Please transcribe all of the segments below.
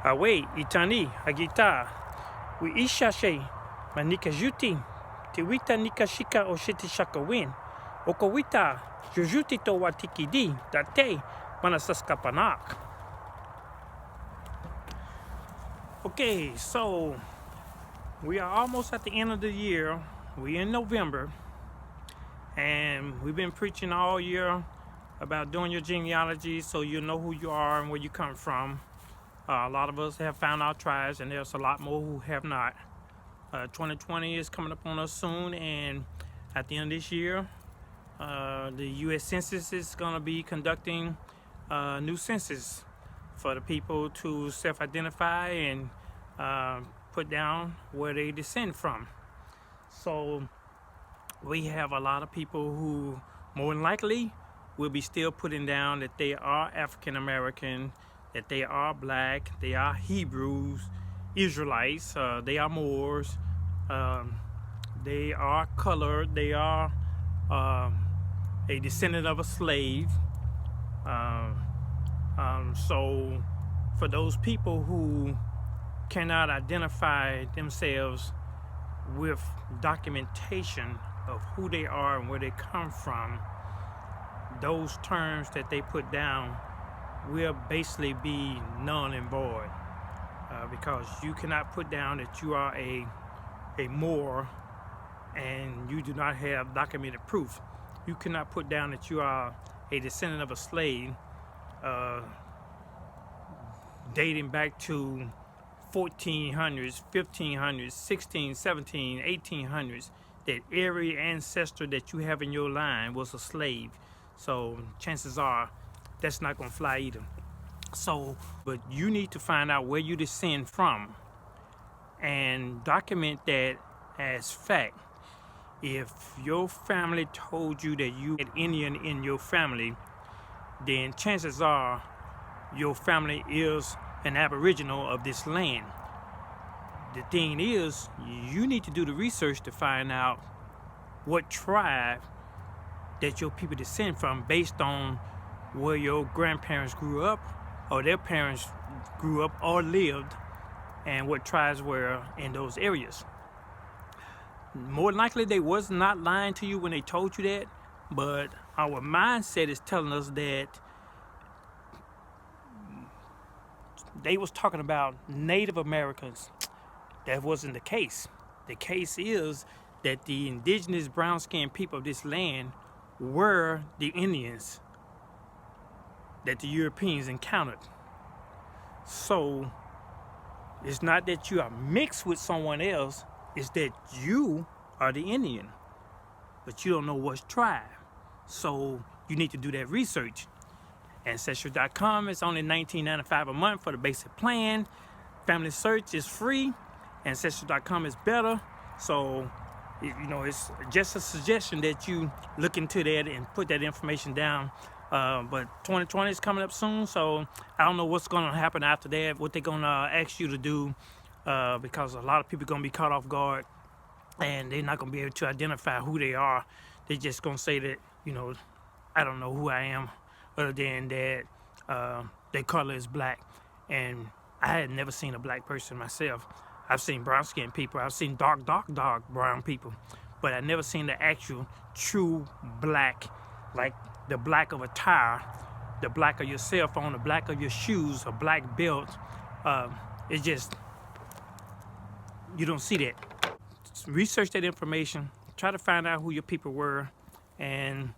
Awe, Itani, Agita, we Ishashe, Manikajuti, Tiwita Nikashika Oshiti Shakawin, Okowita, Jujuti to Watikidi, Date, Manasaskapanak. Okay, so we are almost at the end of the year. We're in November, and we've been preaching all year about doing your genealogy so you know who you are and where you come from. A lot of us have found our tribes, and there's a lot more who have not. 2020 is coming up on us soon, and at the end of this year, the U.S. Census is going to be conducting a new census for the people to self-identify and put down where they descend from. So we have a lot of people who more than likely will be still putting down that they are African American, that they are black, they are Hebrews, Israelites, they are Moors, they are colored, they are a descendant of a slave. So for those people who cannot identify themselves with documentation of who they are and where they come from, those terms that they put down will basically be null and void, because you cannot put down that you are a Moor and you do not have documented proof. You cannot put down that you are a descendant of a slave dating back to 1400s, 1500s, 16, 17, 1800s, that every ancestor that you have in your line was a slave. So chances are that's not going to fly either. So, but you need to find out where you descend from and document that as fact. If your family told you that you had Indian in your family, then chances are your family is an aboriginal of this land. The thing is, you need to do the research to find out what tribe that your people descend from based on where your grandparents grew up or their parents grew up or lived and what tribes were in those areas. More than likely they was not lying to you when they told you that, but our mindset is telling us that they was talking about Native Americans. That wasn't the case. The case is that the indigenous brown-skinned people of this land were the Indians that the Europeans encountered. So it's not that you are mixed with someone else, it's that you are the Indian, but you don't know what tribe. So you need to do that research. Ancestry.com is only $19.95 a month for the basic plan. Family search is free. Ancestry.com is better. So, it's just a suggestion that you look into that and put that information down. But 2020 is coming up soon, so I don't know what's going to happen after that, what they're going to ask you to do, because a lot of people are going to be caught off guard, and they're not going to be able to identify who they are. They're just going to say that, I don't know who I am, other than that their color is black. And I had never seen a black person myself. I've seen brown-skinned people. I've seen dark brown people. But I've never seen the actual true black, like the black of a tire, the black of your cell phone, the black of your shoes, a black belt. It's just, you don't see that. Research that information. Try to find out who your people were. And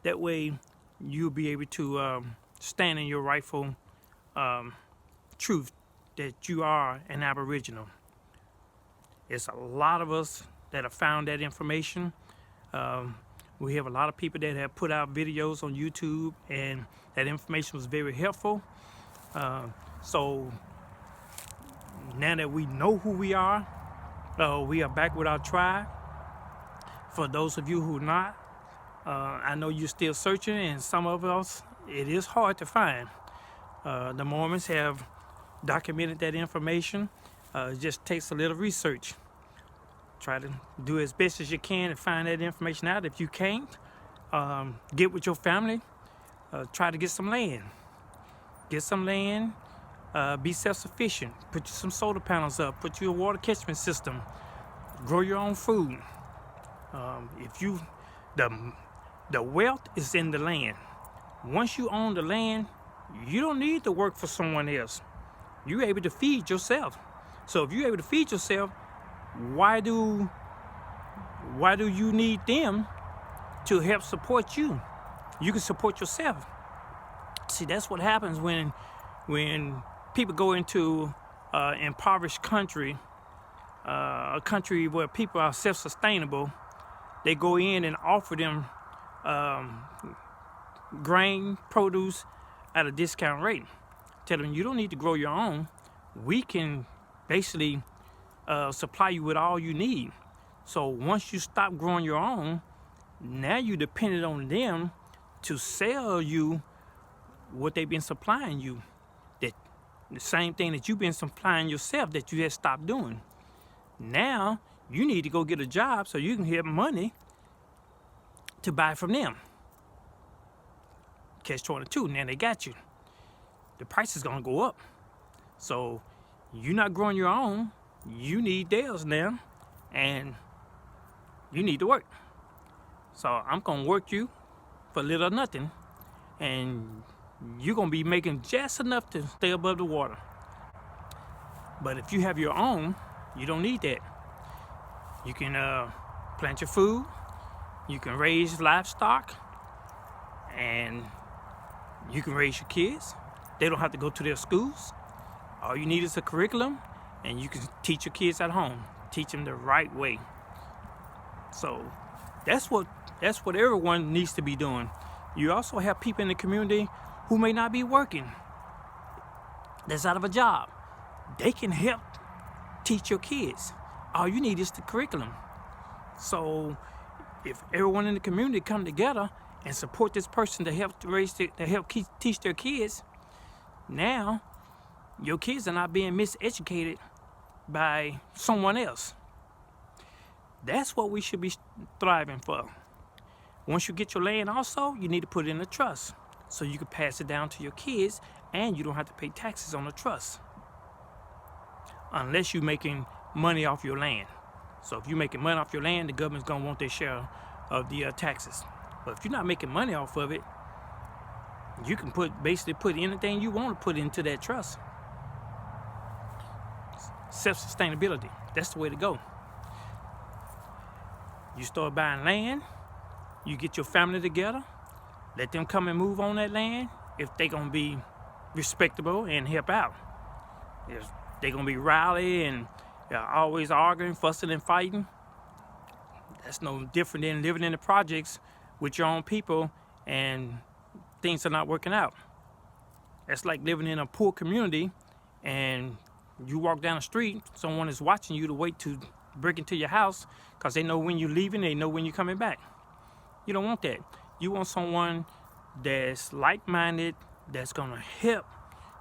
that way you'll be able to stand in your rightful truth that you are an Aboriginal. It's a lot of us that have found that information. We have a lot of people that have put out videos on YouTube, and that information was very helpful. So now that we know who we are back with our tribe. For those of you who are not, I know you're still searching, and some of us, it is hard to find. The Mormons have documented that information. It just takes a little research. Try to do as best as you can to find that information out. If you can't, get with your family. Try to get some land. Get some land. Be self-sufficient. Put some solar panels up. Put your water catchment system. Grow your own food. The wealth is in the land. Once you own the land, you don't need to work for someone else. You're able to feed yourself. So if you're able to feed yourself, why do you need them to help support you? You can support yourself. See, that's what happens when people go into impoverished country, a country where people are self-sustainable. They go in and offer them grain, produce at a discount rate. Tell them you don't need to grow your own. We can basically supply you with all you need. So once you stop growing your own, now you're dependent on them to sell you what they've been supplying you. That the same thing that you've been supplying yourself that you had stopped doing. Now you need to go get a job so you can have money to buy from them. Catch-22, now they got you. The price is gonna go up. So you're not growing your own, you need theirs now, and you need to work. So I'm gonna work you for little or nothing, and you're gonna be making just enough to stay above the water. But if you have your own, you don't need that. You can plant your food, you can raise livestock, and you can raise your kids. They don't have to go to their schools. All you need is a curriculum, and you can teach your kids at home. Teach them the right way. So that's what everyone needs to be doing. You also have people in the community who may not be working, that's out of a job. They can help teach your kids. All you need is the curriculum. So if everyone in the community come together and support this person to help teach their kids, now your kids are not being miseducated by someone else. That's what we should be striving for. Once you get your land also, you need to put it in a trust so you can pass it down to your kids, and you don't have to pay taxes on the trust unless you're making money off your land. So if you're making money off your land, the government's gonna want their share of the taxes. But if you're not making money off of it, you can basically put anything you want to put into that trust. Self-sustainability, that's the way to go. You start buying land, you get your family together, let them come and move on that land if they're gonna be respectable and help out. If they're gonna be rowdy and always arguing, fussing and fighting, that's no different than living in the projects with your own people and things are not working out. That's like living in a poor community and you walk down the street, someone is watching you to wait to break into your house because they know when you're leaving, they know when you're coming back. You don't want that. You want someone that's like-minded, that's gonna help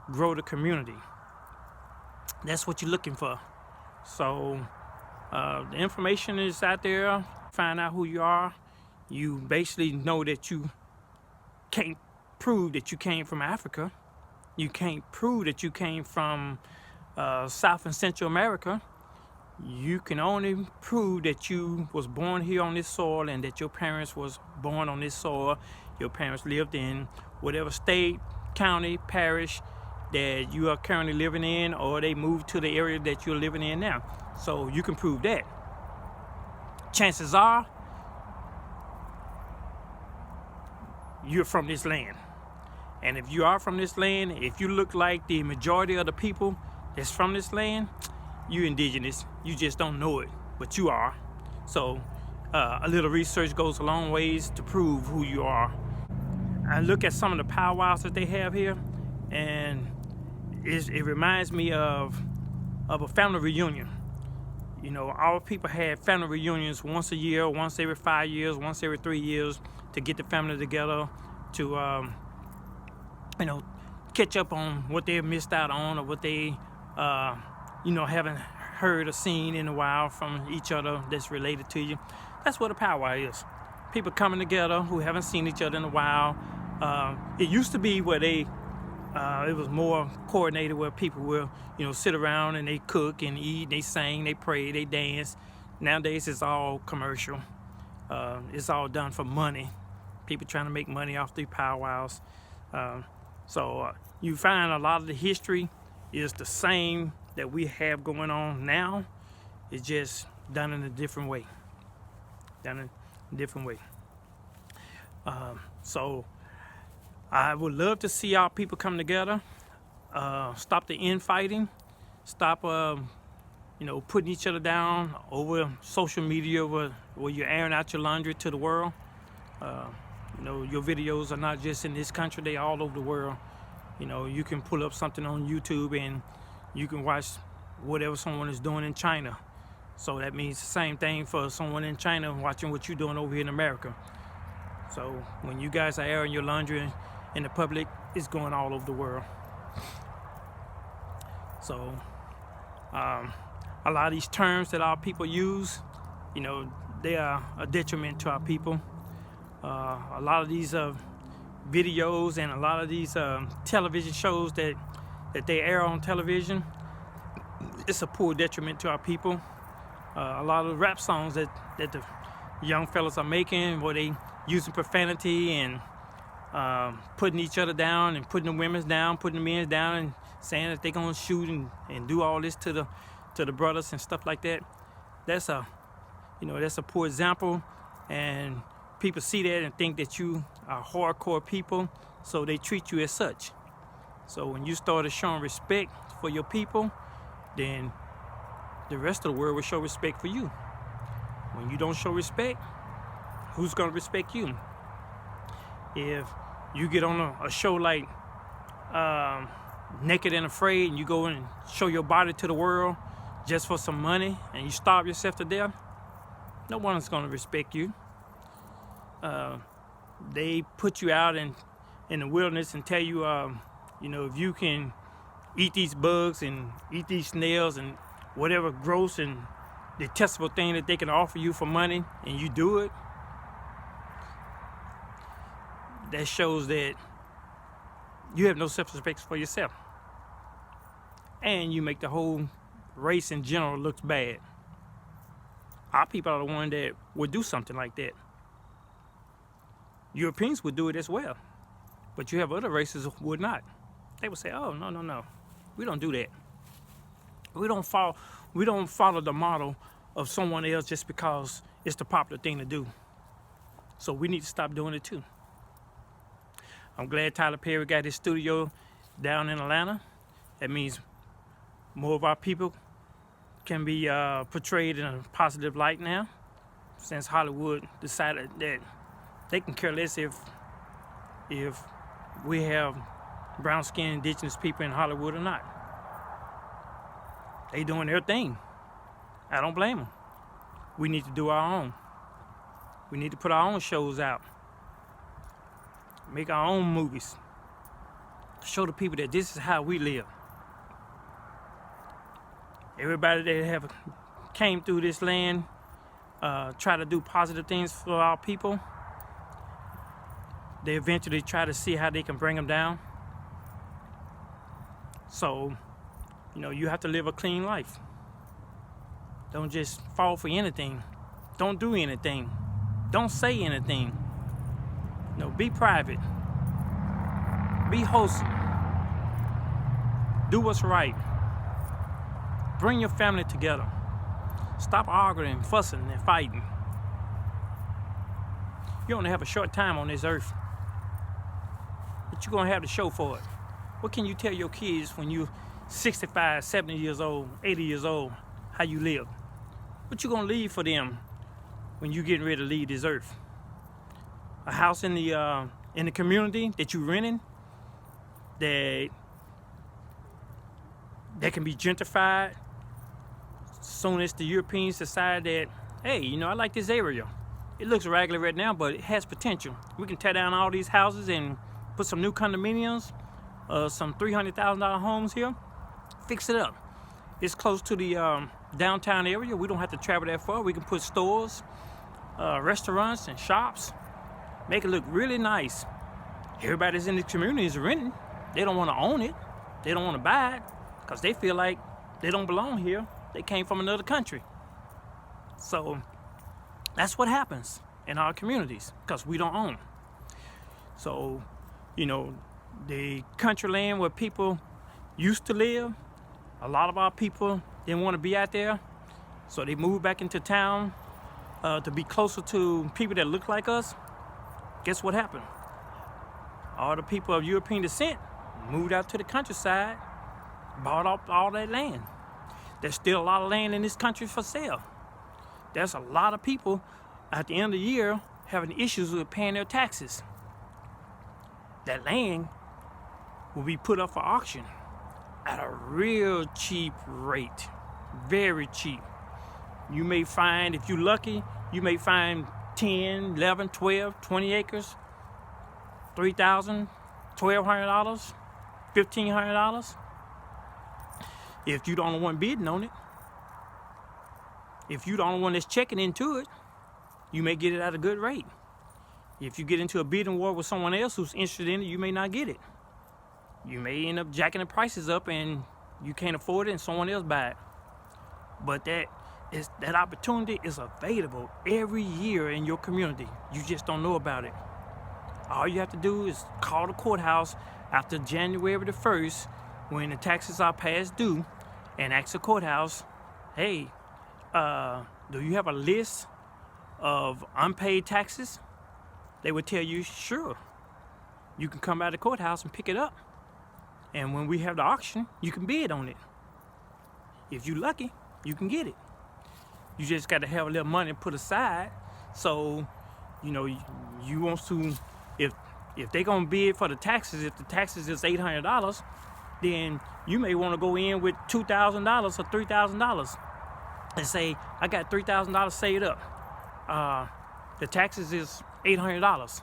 grow the community. That's what you're looking for. So the information is out there. Find out who you are. You basically know that you can't prove that you came from Africa. You can't prove that you came from South and Central America. You can only prove that you was born here on this soil and that your parents was born on this soil. Your parents lived in whatever state, county, parish that you are currently living in, or they moved to the area that you're living in now. So you can prove that. Chances are you're from this land. And if you are from this land, if you look like the majority of the people that's from this land, you're indigenous. You just don't know it, but you are. So a little research goes a long ways to prove who you are. I look at some of the powwows that they have here, and it reminds me of a family reunion. You know, our people had family reunions once a year, once every 5 years, once every 3 years to get the family together to, catch up on what they missed out on or what they, haven't heard or seen in a while from each other that's related to you. That's what a powwow is. People coming together who haven't seen each other in a while. It used to be where they It was more coordinated where people will, sit around and they cook and eat, they sing, they pray, they dance. Nowadays it's all commercial. It's all done for money. People trying to make money off these powwows. So you find a lot of the history is the same that we have going on now. It's just done in a different way. So I would love to see our people come together, stop the infighting, stop putting each other down over social media where you're airing out your laundry to the world. Your videos are not just in this country, they all over the world. You can pull up something on YouTube and you can watch whatever someone is doing in China. So that means the same thing for someone in China watching what you're doing over here in America. So when you guys are airing your laundry in the public, it's going all over the world. So a lot of these terms that our people use, they are a detriment to our people. A lot of these videos and a lot of these television shows that they air on television, it's a poor detriment to our people. A lot of rap songs that the young fellas are making, where they using profanity and putting each other down and putting the women's down, putting the men's down, and saying that they're gonna shoot and do all this to the brothers and stuff like that. That's a poor example, and people see that and think that you are hardcore people, so they treat you as such. So when you started showing respect for your people, then the rest of the world will show respect for you. When you don't show respect, who's gonna respect you? If you get on a show like Naked and Afraid, and you go and show your body to the world just for some money, and you starve yourself to death, no one's gonna respect you. They put you out in the wilderness and tell you, if you can eat these bugs and eat these snails and whatever gross and detestable thing that they can offer you for money, and you do it, that shows that you have no self-respect for yourself, and you make the whole race in general look bad. Our people are the ones that would do something like that. Europeans would do it as well, but you have other races who would not. They would say, "Oh, no, we don't do that. We don't follow the model of someone else just because it's the popular thing to do. So we need to stop doing it too." I'm glad Tyler Perry got his studio down in Atlanta. That means more of our people can be portrayed in a positive light now, since Hollywood decided that they can care less if we have brown-skinned indigenous people in Hollywood or not. They doing their thing. I don't blame them. We need to do our own. We need to put our own shows out. Make our own movies. Show the people that this is how we live. Everybody that have came through this land, try to do positive things for our people, they eventually try to see how they can bring them down. So, you have to live a clean life. Don't just fall for anything. Don't do anything. Don't say anything. Be private. Be wholesome. Do what's right. Bring your family together. Stop arguing, fussing, and fighting. You only have a short time on this earth, but you're going to have to show for it. What can you tell your kids when you're 65, 70 years old, 80 years old, how you live? What you going to leave for them when you're getting ready to leave this earth? A house in the community that you're renting that can be gentrified soon as the Europeans decide that, hey, I like this area. It looks raggedy right now, but it has potential. We can tear down all these houses and put some new condominiums, some $300,000 homes here, fix it up. It's close to the downtown area. We don't have to travel that far. We can put stores, restaurants, and shops. Make it look really nice. Everybody's in the community is renting. They don't want to own it. They don't want to buy it because they feel like they don't belong here. They came from another country. So that's what happens in our communities because we don't own. So, you know, the country land where people used to live, a lot of our people didn't want to be out there. So they moved back into town to be closer to people that look like us. Guess what happened? All the people of European descent moved out to the countryside, bought up all that land. There's still a lot of land in this country for sale. There's a lot of people at the end of the year having issues with paying their taxes. That land will be put up for auction at a real cheap rate, very cheap. You may find, if you're lucky, you may find 10, 11, 12, 20 acres, $3,000, $1,200, $1,500. If you're the only one bidding on it, if you're the only one that's checking into it, you may get it at a good rate. If you get into a bidding war with someone else who's interested in it, you may not get it. You may end up jacking the prices up and you can't afford it and someone else buy it. But that opportunity is available every year in your community. You just don't know about it. All you have to do is call the courthouse after January the 1st when the taxes are past due and ask the courthouse, hey, do you have a list of unpaid taxes? They would tell you, sure. You can come by the courthouse and pick it up. And when we have the auction, you can bid on it. If you're lucky, you can get it. You just got to have a little money put aside. So, you know, you want to, if they're going to bid for the taxes, if the taxes is $800, then you may want to go in with $2,000 or $3,000 and say, I got $3,000 saved up. The taxes is $800.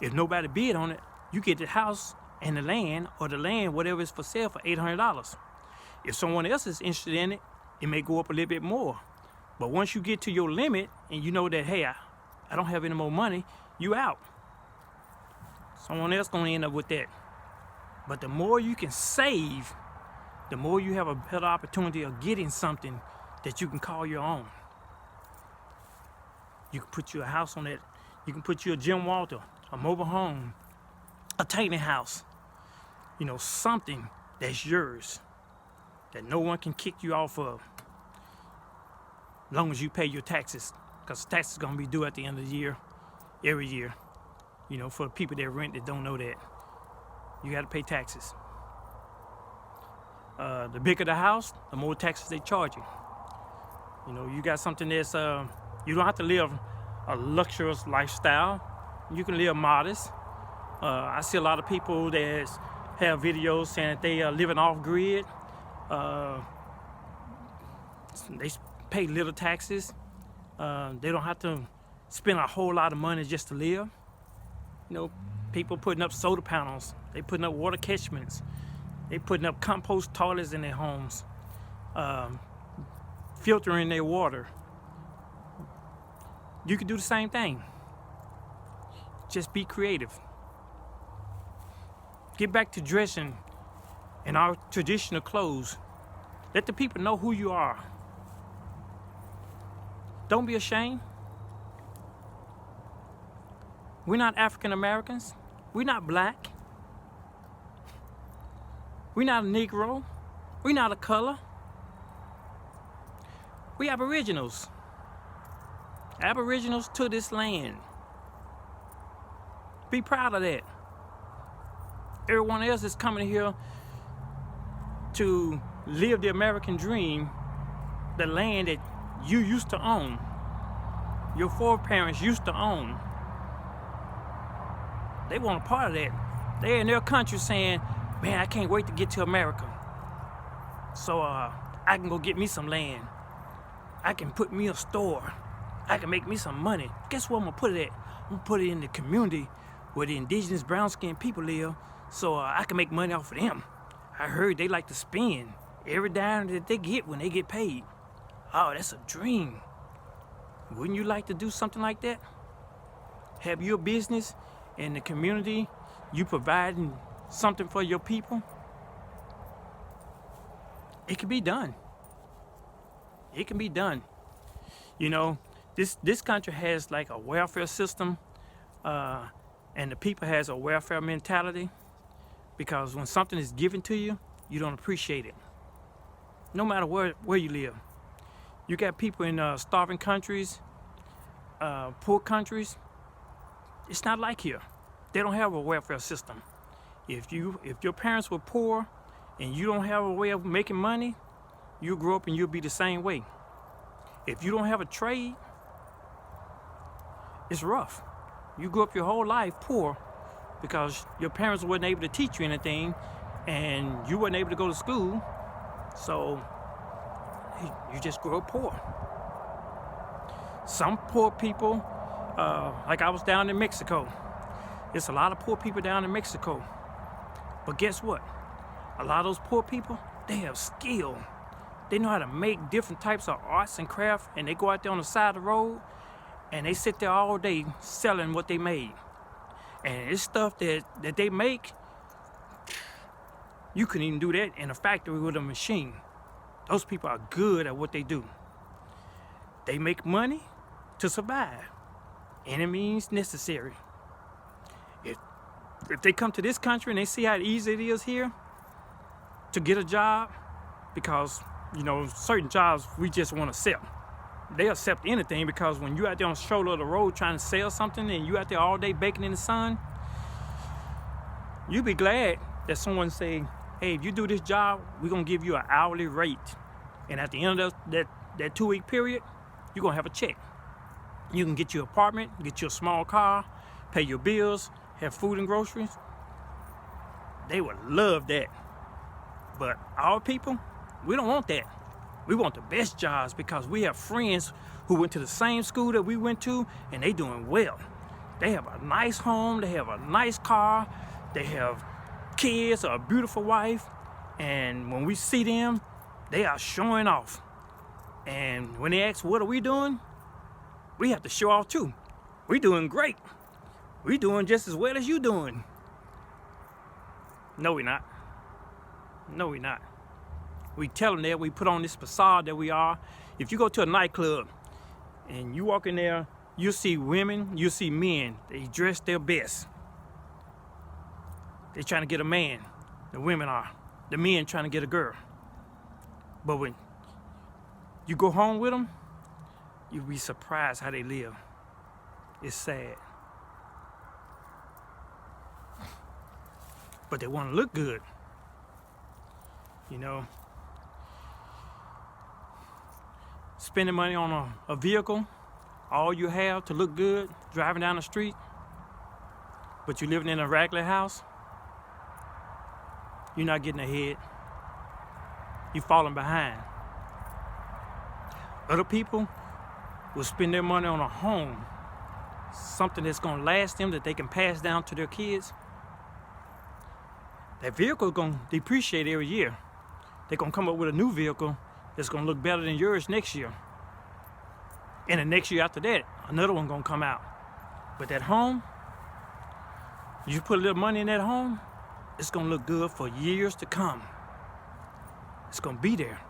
If nobody bid on it, you get the house and the land, or the land, whatever is for sale, for $800. If someone else is interested in it, it may go up a little bit more. But once you get to your limit and you know that, hey, I don't have any more money, you out. Someone else gonna end up with that. But the more you can save, the more you have a better opportunity of getting something that you can call your own. You can put you a house on that. You can put you a Jim Walter, a mobile home, a tiny house. You know, something that's yours, that no one can kick you off of, as long as you pay your taxes, because taxes are going to be due at the end of the year, every year. You know, for the people that rent that don't know that, you got to pay taxes. The bigger the house, the more taxes they charge you. You know, you got something that's, you don't have to live a luxurious lifestyle. You can live modest. I see a lot of people that have videos saying that they are living off grid. They pay little taxes. They don't have to spend a whole lot of money just to live. You know, people putting up solar panels. They putting up water catchments. They putting up compost toilets in their homes. Filtering their water. You can do the same thing. Just be creative. Get back to dressing in our traditional clothes. Let the people know who you are. Don't be ashamed. We're not African Americans. We're not black. We're not a Negro. We're not a color. We aboriginals. Aboriginals to this land. Be proud of that. Everyone else is coming here to live the American dream, the land that you used to own, your foreparents used to own. They want a part of that. They're in their country saying, man, I can't wait to get to America. So I can go get me some land. I can put me a store. I can make me some money. Guess where I'm gonna put it at? I'm gonna put it in the community where the indigenous brown-skinned people live, so I can make money off of them. I heard they like to spend every dime that they get when they get paid. Oh, that's a dream. Wouldn't you like to do something like that? Have your business in the community, you providing something for your people, it can be done. It can be done. You know, this country has like a welfare system, and the people has a welfare mentality, because when something is given to you, you don't appreciate it. No matter where you live. You got people in starving countries, poor countries. It's not like here. They don't have a welfare system. If your parents were poor and you don't have a way of making money, you'll grow up and you'll be the same way. If you don't have a trade, it's rough. You grew up your whole life poor because your parents weren't able to teach you anything and you weren't able to go to school, so you just grew up poor. Some poor people, like I was down in Mexico. There's a lot of poor people down in Mexico. But guess what? A lot of those poor people, they have skill. They know how to make different types of arts and craft, and they go out there on the side of the road and they sit there all day selling what they made. And it's stuff that they make, you couldn't even do that in a factory with a machine. Those people are good at what they do. They make money to survive. Any means necessary. If they come to this country and they see how easy it is here to get a job, because, you know, certain jobs we just want to sell. They accept anything, because when you're out there on the shoulder of the road trying to sell something and you out there all day baking in the sun, you'll be glad that someone say, hey, if you do this job, we're going to give you an hourly rate. And at the end of that 2-week period, you're going to have a check. You can get your apartment, get you a small car, pay your bills, have food and groceries. They would love that. But our people, we don't want that. We want the best jobs, because we have friends who went to the same school that we went to, and they doing well. They have a nice home, they have a nice car, they have kids or a beautiful wife, and when we see them, they are showing off. And when they ask, what are we doing? We have to show off too. We doing great. We doing just as well as you doing. No, we're not. No, we're not. We tell them that we put on this facade that we are. If you go to a nightclub and you walk in there, you see women, you see men. They dress their best. They're trying to get a man. The women are. The men trying to get a girl. But when you go home with them, you'll be surprised how they live. It's sad. But they want to look good. You know, spending money on a vehicle, all you have to look good, driving down the street, but you're living in a regular house, you're not getting ahead. You're falling behind. Other people will spend their money on a home, something that's going to last them, that they can pass down to their kids. That vehicle is going to depreciate every year. They're going to come up with a new vehicle that's going to look better than yours next year. And the next year after that, another one going to come out. But that home, you put a little money in that home, it's going to look good for years to come. It's going to be there.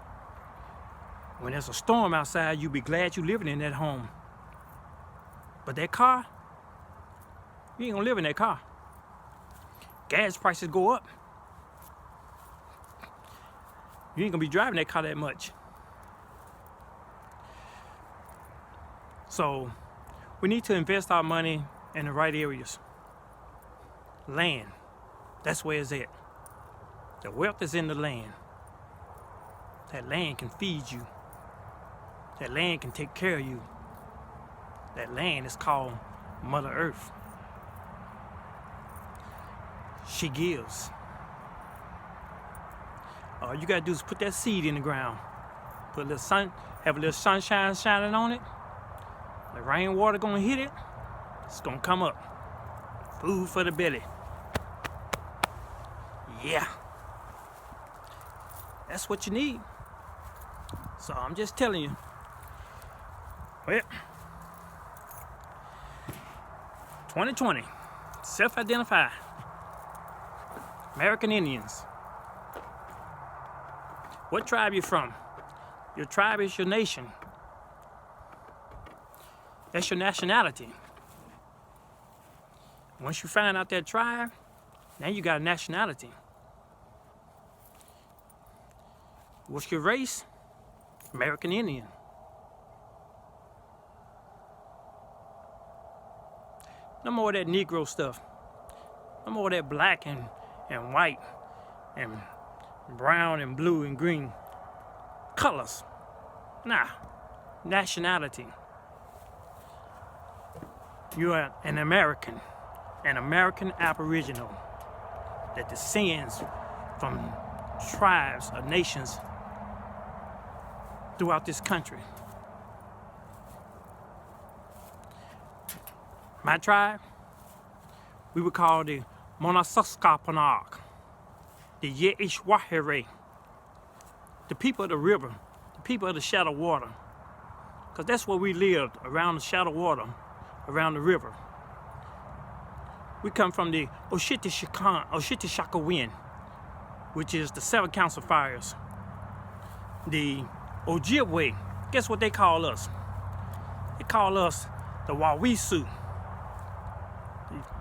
When there's a storm outside, you'll be glad you're living in that home. But that car, you ain't going to live in that car. Gas prices go up. You ain't gonna be driving that car that much. So we need to invest our money in the right areas. Land, that's where it's at. The wealth is in the land. That land can feed you. That land can take care of you. That land is called Mother Earth. She gives. All you gotta do is put that seed in the ground. Put a little sun, have a little sunshine shining on it. The rainwater gonna hit it. It's gonna come up. Food for the belly. Yeah. That's what you need. So I'm just telling you. Well, 2020, self-identify. American Indians. What tribe you from? Your tribe is your nation. That's your nationality. Once you find out that tribe, now you got a nationality. What's your race? American Indian. No more of that Negro stuff. No more of that black and white and brown and blue and green colors. Nah, nationality. You are an American Aboriginal that descends from tribes or nations throughout this country. My tribe, we would call the Monasaskapanak, the Yeishwahere, the people of the river, the people of the shallow water, because that's where we lived, around the shallow water, around the river. We come from the Oshitishakawin, which is the 7 council fires. The Ojibwe, guess what they call us? They call us the Wawisu.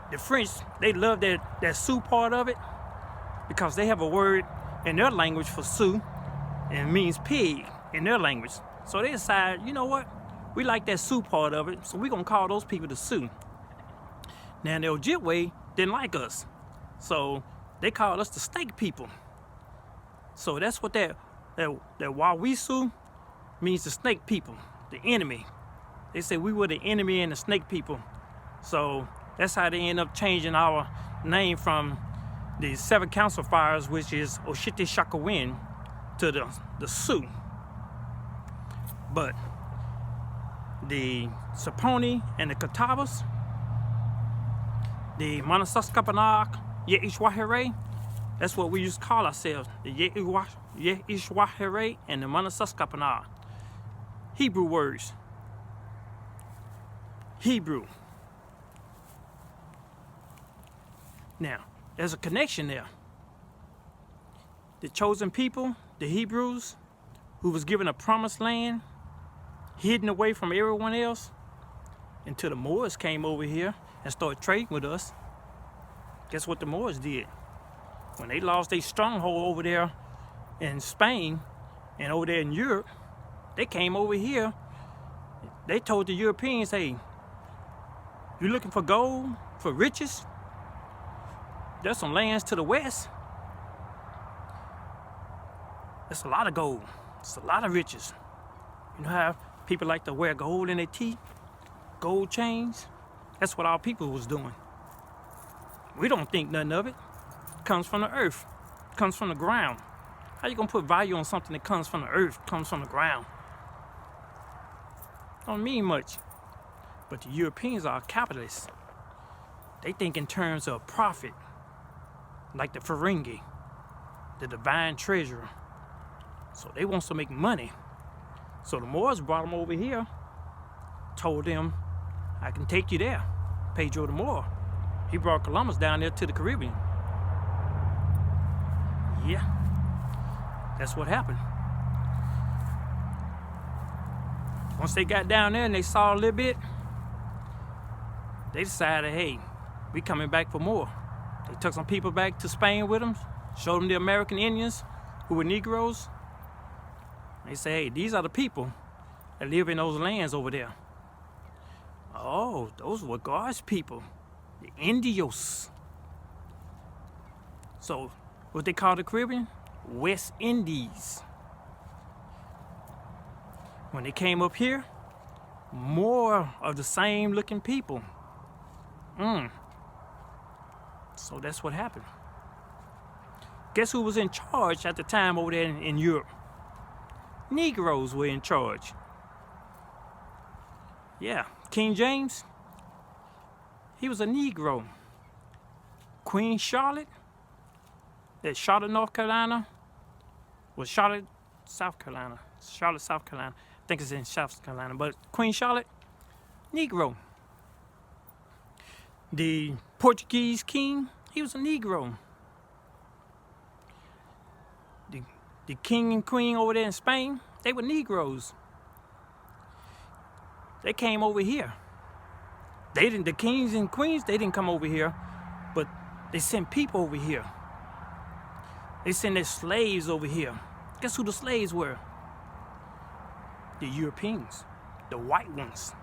The French, they love that Sioux part of it because they have a word in their language for Sioux, and it means pig in their language. So they decide, you know what? We like that Sioux part of it, so we're going to call those people the Sioux. Now, the Ojibwe didn't like us, so they called us the snake people. So that's what that Wawisu means, the snake people, the enemy. They say we were the enemy and the snake people. So that's how they end up changing our name from the 7 council fires, which is Oshitishakawin, to the Sioux. But the Saponi and the Catawbas, the Monasaskapanak, Yeishwahere, that's what we used to call ourselves, the Yeishwahere and the Monasaskapanak. Hebrew words. Hebrew. Now, there's a connection there. The chosen people, the Hebrews, who was given a promised land, hidden away from everyone else, until the Moors came over here and started trading with us. Guess what the Moors did? When they lost their stronghold over there in Spain and over there in Europe, they came over here. They told the Europeans, hey, you looking for gold, for riches? There's some lands to the west. There's a lot of gold. It's a lot of riches. You know how people like to wear gold in their teeth? Gold chains? That's what our people was doing. We don't think nothing of it. It comes from the earth. It comes from the ground. How you gonna put value on something that comes from the earth, comes from the ground? Don't mean much. But the Europeans are capitalists. They think in terms of profit. Like the Ferengi, the divine treasurer. So they want to make money. So the Moors brought them over here, told them, I can take you there. Pedro the Moor. He brought Columbus down there to the Caribbean. Yeah, that's what happened. Once they got down there and they saw a little bit, they decided, hey, we coming back for more. They took some people back to Spain with them, showed them the American Indians who were Negroes. They say, hey, these are the people that live in those lands over there. Oh, those were God's people, the Indios. So what they call the Caribbean? West Indies. When they came up here, more of the same looking people. So that's what happened. Guess who was in charge at the time over there in Europe? Negroes were in charge. Yeah, King James, he was a Negro. Queen Charlotte, at Charlotte, North Carolina, was Charlotte, South Carolina. Charlotte, South Carolina. I think it's in South Carolina, but Queen Charlotte, Negro. The Portuguese king, he was a Negro. The king and queen over there in Spain, they were Negroes. They came over here. The kings and queens, they didn't come over here, but they sent people over here. They sent their slaves over here. Guess who the slaves were? The Europeans, the white ones,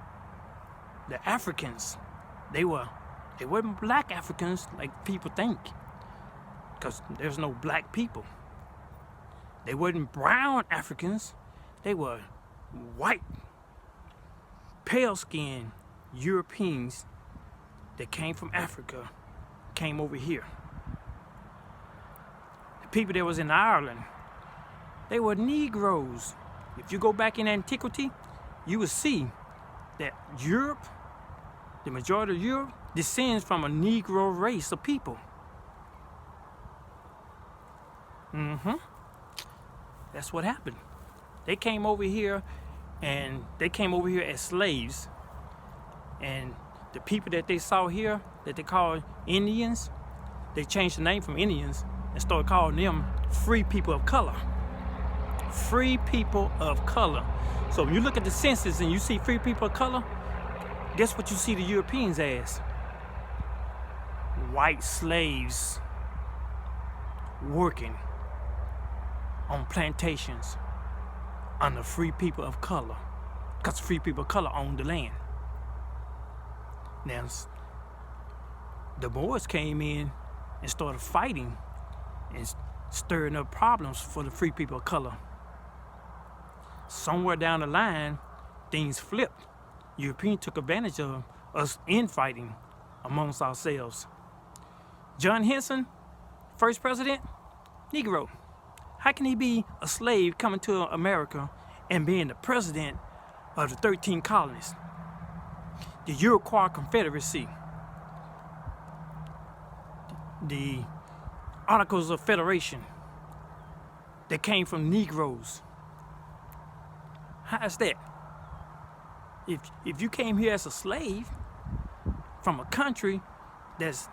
the Africans. They weren't black Africans like people think, because there's no black people. They weren't brown Africans. They were white, pale-skinned Europeans that came from Africa, came over here. The people that was in Ireland, they were Negroes. If you go back in antiquity, you will see that Europe, the majority of Europe, descends from a Negro race of people. That's what happened. They came over here, and they came over here as slaves. And the people that they saw here, that they called Indians, they changed the name from Indians and started calling them free people of color. Free people of color. So when you look at the census and you see free people of color, guess what you see the Europeans as? White slaves working on plantations under free people of color, because free people of color own the land. Now, the Moors came in and started fighting and stirring up problems for the free people of color. Somewhere down the line, things flipped. Europeans took advantage of us infighting amongst ourselves. John Henson, first president, Negro. How can he be a slave coming to America and being the president of the 13 colonies? The Iroquois Confederacy, the Articles of Federation that came from Negroes. How is that? If you came here as a slave from a country that's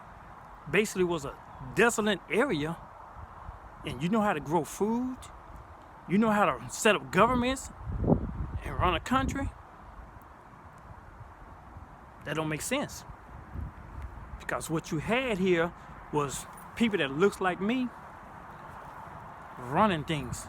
basically was a desolate area, and you know how to grow food, you know how to set up governments and run a country, that don't make sense. Because what you had here was people that looks like me running things.